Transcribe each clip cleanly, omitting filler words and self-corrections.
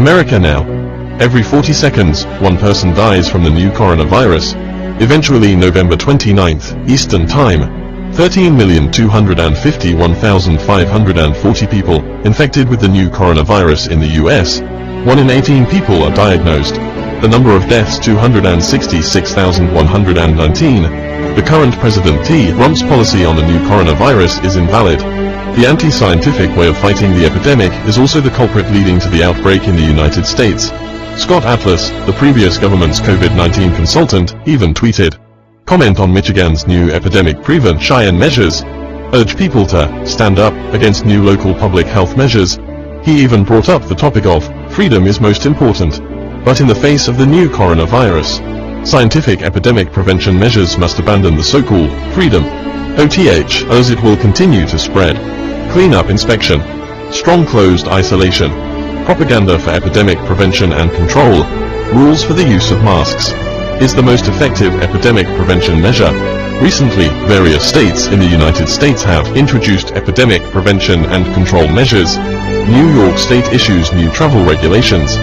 America now. Every 40 seconds, one person dies from the new coronavirus. Eventually November 29th, Eastern Time. 13,251,540 people infected with the new coronavirus in the US. 1 in 18 people are diagnosed. The number of deaths 266,119. The current President Trump's policy on the new coronavirus is invalid. The anti-scientific way of fighting the epidemic is also the culprit leading to the outbreak in the United States. Scott Atlas, the previous government's COVID-19 consultant, even tweeted, "Comment on Michigan's new epidemic prevention measures. Urge people to stand up against new local public health measures." He even brought up the topic of freedom is most important. But in the face of the new coronavirus, scientific epidemic prevention measures must abandon the so-called freedom as it will continue to spread. Clean-up inspection, strong closed isolation, propaganda for epidemic prevention and control, rules for the use of masks, is the most effective epidemic prevention measure. Recently, various states in the United States have introduced epidemic prevention and control measures. New York State issues new travel regulations.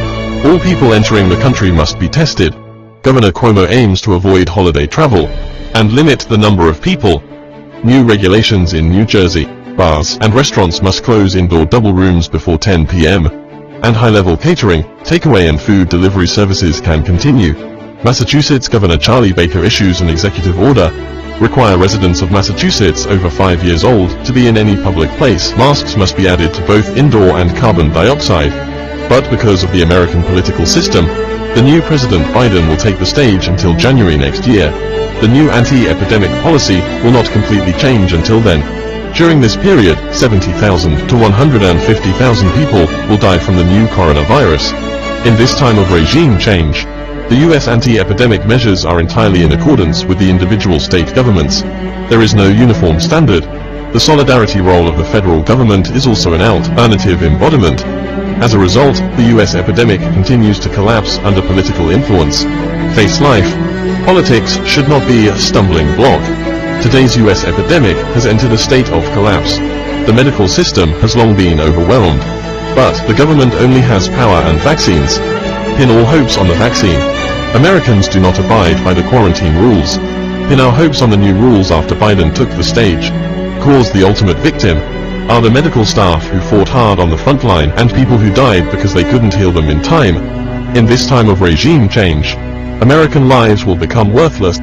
All people entering the country must be tested. Governor Cuomo aims to avoid holiday travel and limit the number of people. New regulations in New Jersey. Bars and restaurants must close indoor double rooms before 10 p.m. And high-level catering, takeaway and food delivery services can continue. Massachusetts Governor Charlie Baker issues an executive order. Require residents of Massachusetts over 5 years old to be in any public place. Masks must be added to both indoor and carbon dioxide. But because of the American political system, the new President Biden will take the stage until January next year. The new anti-epidemic policy will not completely change until then. During this period, 70,000 to 150,000 people will die from the new coronavirus. In this time of regime change, the U.S. anti-epidemic measures are entirely in accordance with the individual state governments. There is no uniform standard. The solidarity role of the federal government is also an alternative embodiment. As a result, the U.S. epidemic continues to collapse under political influence. Face life. Politics should not be a stumbling block. Today's U.S. epidemic has entered a state of collapse. The medical system has long been overwhelmed. But the government only has power and vaccines. Pin all hopes on the vaccine. Americans do not abide by the quarantine rules. Pin our hopes on the new rules after Biden took the stage. Cause the ultimate victim are the medical staff who fought hard on the front line and people who died because they couldn't heal them in time. In this time of regime change, American lives will become worthless.